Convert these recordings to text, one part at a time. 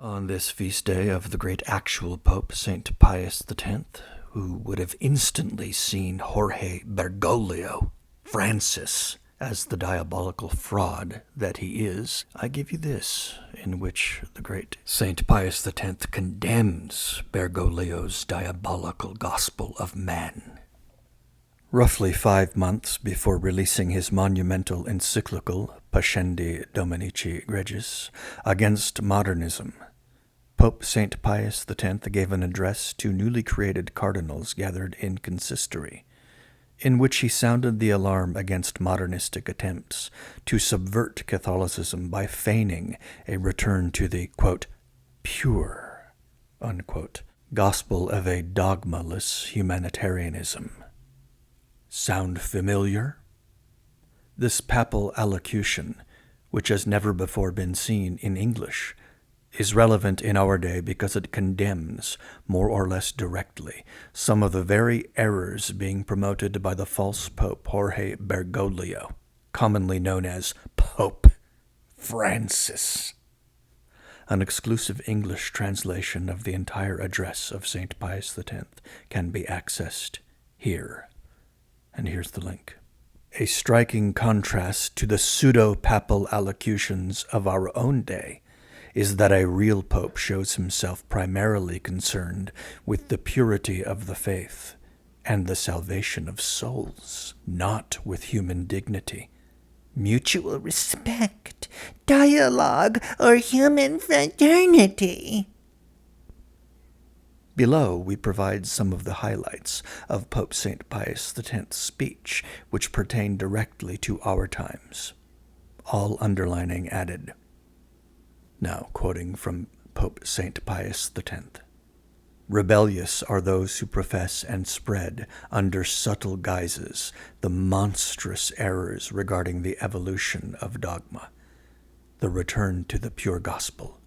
On this feast day of the great actual Pope, St. Pius X, who would have instantly seen Jorge Bergoglio, Francis, as the diabolical fraud that he is, I give you this, in which the great St. Pius X condemns Bergoglio's diabolical gospel of man. Roughly 5 months before releasing his monumental encyclical, Pascendi Dominici Gregis, against modernism, Pope St. Pius X gave an address to newly created cardinals gathered in consistory, in which he sounded the alarm against modernistic attempts to subvert Catholicism by feigning a return to the, quote, pure, unquote, gospel of a dogmaless humanitarianism. Sound familiar? This papal allocution, which has never before been seen in English, is relevant in our day because it condemns, more or less directly, some of the very errors being promoted by the false Pope Jorge Bergoglio, commonly known as Pope Francis. An exclusive English translation of the entire address of St. Pius X can be accessed here. And here's the link. A striking contrast to the pseudo-papal allocutions of our own day is that a real pope shows himself primarily concerned with the purity of the faith and the salvation of souls, not with human dignity, mutual respect, dialogue, or human fraternity. Below, we provide some of the highlights of Pope St. Pius X's speech, which pertain directly to our times, all underlining added. Now, quoting from Pope St. Pius X. Rebellious are those who profess and spread, under subtle guises, the monstrous errors regarding the evolution of dogma, the return to the pure gospel,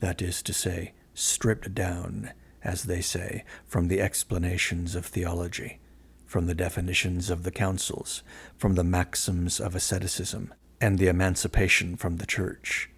that is to say, stripped down, as they say, from the explanations of theology, from the definitions of the councils, from the maxims of asceticism, and the emancipation from the Church,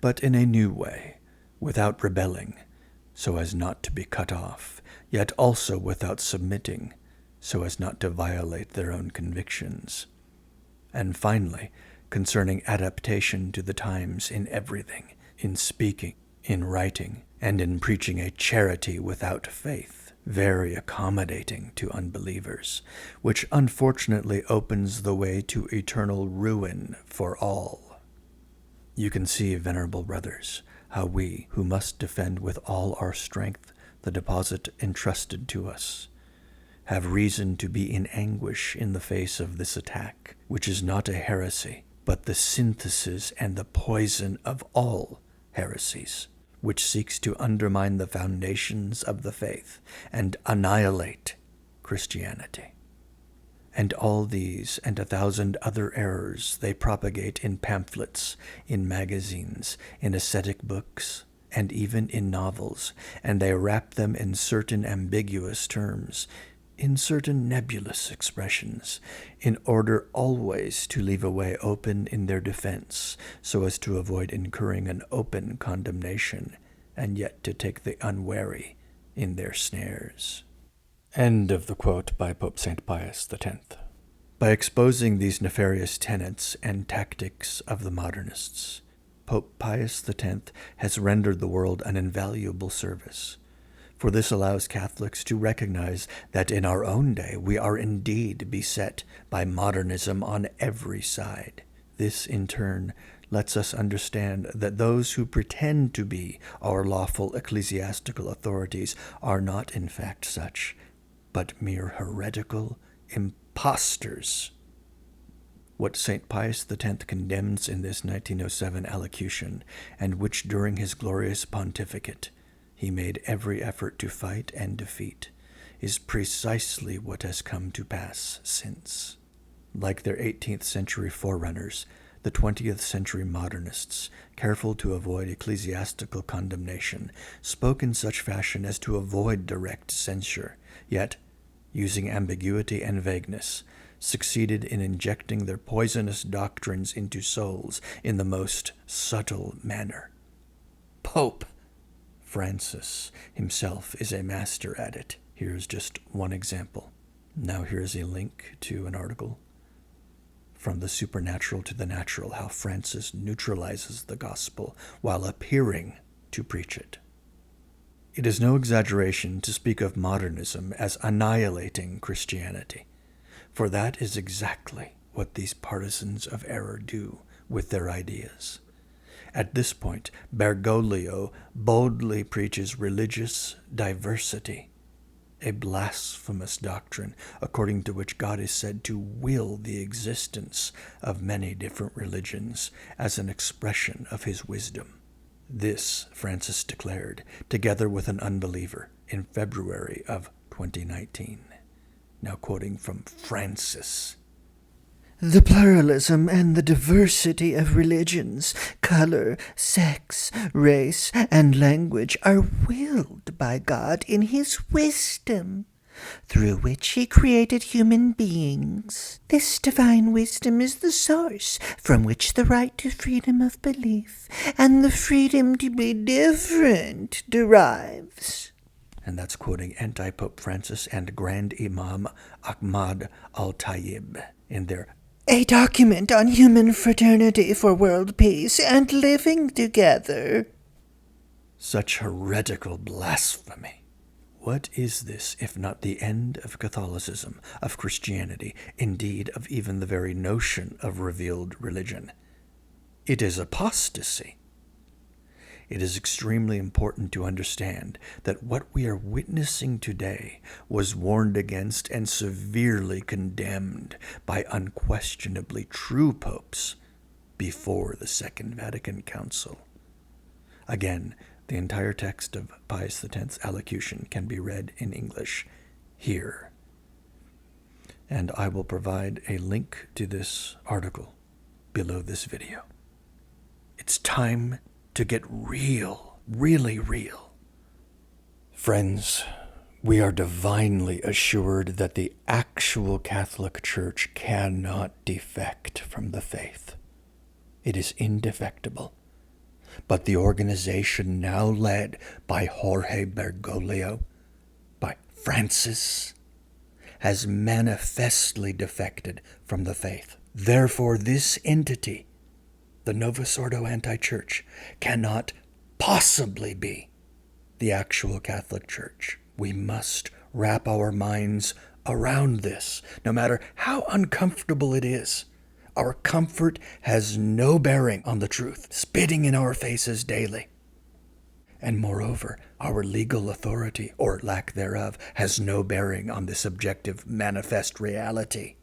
but in a new way, without rebelling, so as not to be cut off, yet also without submitting, so as not to violate their own convictions. And finally, concerning adaptation to the times in everything, in speaking, in writing, and in preaching a charity without faith, very accommodating to unbelievers, which unfortunately opens the way to eternal ruin for all. You can see, venerable brothers, how we, who must defend with all our strength the deposit entrusted to us, have reason to be in anguish in the face of this attack, which is not a heresy, but the synthesis and the poison of all heresies, which seeks to undermine the foundations of the faith and annihilate Christianity. And all these and 1,000 other errors they propagate in pamphlets, in magazines, in ascetic books, and even in novels, and they wrap them in certain ambiguous terms, in certain nebulous expressions, in order always to leave a way open in their defense, so as to avoid incurring an open condemnation, and yet to take the unwary in their snares. End of the quote by Pope St. Pius X. By exposing these nefarious tenets and tactics of the modernists, Pope Pius X has rendered the world an invaluable service, for this allows Catholics to recognize that in our own day we are indeed beset by modernism on every side. This, in turn, lets us understand that those who pretend to be our lawful ecclesiastical authorities are not in fact such, but mere heretical impostors. What St. Pius X condemns in this 1907 allocution, and which during his glorious pontificate he made every effort to fight and defeat, is precisely what has come to pass since. Like their 18th century forerunners, the 20th century modernists, careful to avoid ecclesiastical condemnation, spoke in such fashion as to avoid direct censure, yet, using ambiguity and vagueness, succeeded in injecting their poisonous doctrines into souls in the most subtle manner. Pope Francis himself is a master at it. Here's just one example. Now here's a link to an article, From the Supernatural to the Natural, how Francis neutralizes the gospel while appearing to preach it. It is no exaggeration to speak of modernism as annihilating Christianity, for that is exactly what these partisans of error do with their ideas. At this point, Bergoglio boldly preaches religious diversity, a blasphemous doctrine according to which God is said to will the existence of many different religions as an expression of his wisdom. This Francis declared, together with an unbeliever, in February of 2019. Now quoting from Francis. The pluralism and the diversity of religions, color, sex, race, and language are willed by God in his wisdom, through which he created human beings. This divine wisdom is the source from which the right to freedom of belief and the freedom to be different derives. And that's quoting anti-Pope Francis and Grand Imam Ahmad al-Tayyib in their A document on human fraternity for world peace and living together. Such heretical blasphemy. What is this if not the end of Catholicism, of Christianity, indeed of even the very notion of revealed religion? It is apostasy. It is extremely important to understand that what we are witnessing today was warned against and severely condemned by unquestionably true popes before the Second Vatican Council. Again, the entire text of Pius X's allocution can be read in English here. And I will provide a link to this article below this video. It's time to get real, really real. Friends, we are divinely assured that the actual Catholic Church cannot defect from the faith. It is indefectible. But the organization now led by Jorge Bergoglio, by Francis, has manifestly defected from the faith. Therefore, this entity, the Novus Ordo Anti-Church, cannot possibly be the actual Catholic Church. We must wrap our minds around this, no matter how uncomfortable it is. Our comfort has no bearing on the truth, spitting in our faces daily. And moreover, our legal authority, or lack thereof, has no bearing on this objective, manifest reality.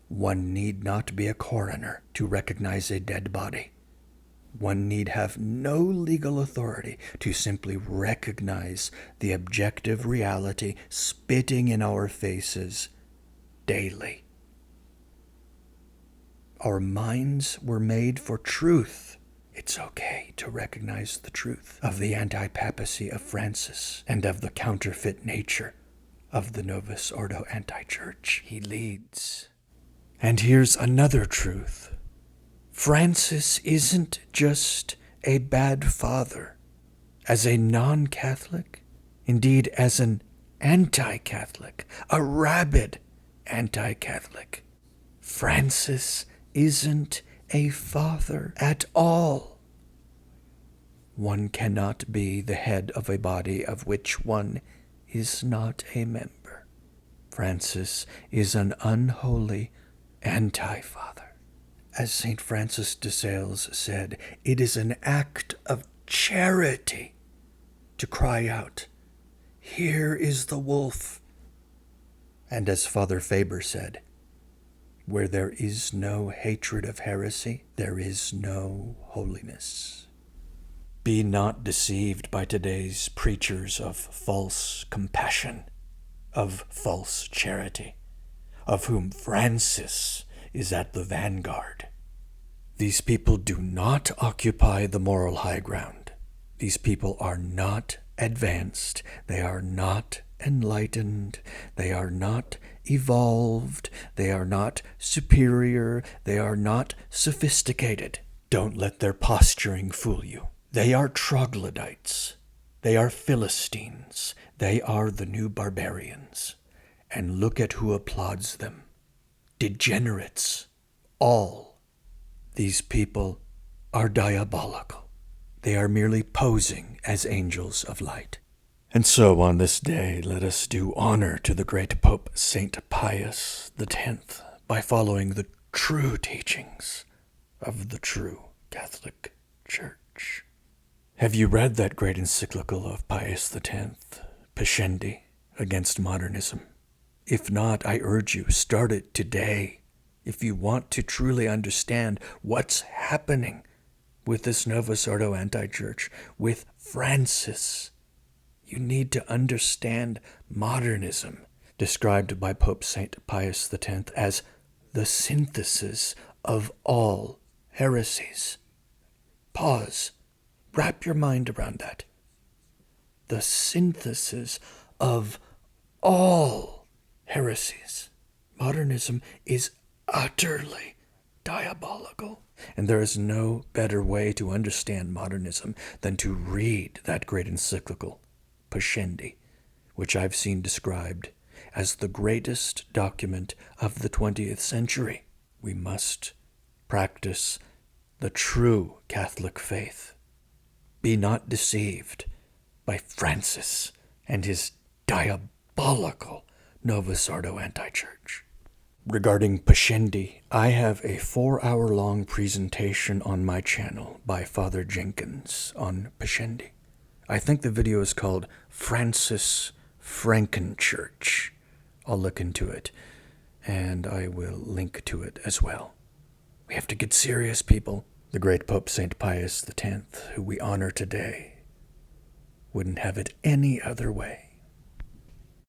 One need not be a coroner to recognize a dead body. One need have no legal authority to simply recognize the objective reality spitting in our faces daily. Our minds were made for truth. It's okay to recognize the truth of the anti-papacy of Francis and of the counterfeit nature of the Novus Ordo Anti-Church he leads. And here's another truth. Francis isn't just a bad father. As a non-Catholic, indeed as an anti-Catholic, a rabid anti-Catholic, Francis isn't a father at all. One cannot be the head of a body of which one is not a member. Francis is an unholy anti-father. As St. Francis de Sales said, it is an act of charity to cry out, "Here is the wolf." And as Father Faber said, where there is no hatred of heresy, there is no holiness. Be not deceived by today's preachers of false compassion, of false charity, of whom Francis is at the vanguard. These people do not occupy the moral high ground. These people are not advanced. They are not enlightened. They are not evolved. They are not superior. They are not sophisticated. Don't let their posturing fool you. They are troglodytes. They are Philistines. They are the new barbarians. And look at who applauds them. Degenerates. All. These people are diabolical. They are merely posing as angels of light. And so on this day, let us do honor to the great Pope St. Pius X by following the true teachings of the true Catholic Church. Have you read that great encyclical of Pius X, Pascendi, Against Modernism? If not, I urge you, start it today. If you want to truly understand what's happening with this Novus Ordo anti-church, with Francis, you need to understand modernism, described by Pope St. Pius X as the synthesis of all heresies. Pause. Wrap your mind around that. The synthesis of all heresies. Modernism is utterly diabolical. And there is no better way to understand modernism than to read that great encyclical, Pascendi, which I've seen described as the greatest document of the 20th century. We must practice the true Catholic faith. Be not deceived by Francis and his diabolical Novus Ordo anti-church. Regarding Pascendi, I have a 4-hour-long presentation on my channel by Father Jenkins on Pascendi. I think the video is called Francis FrankenChurch. I'll look into it, and I will link to it as well. We have to get serious, people. The great Pope St. Pius X, who we honor today, wouldn't have it any other way.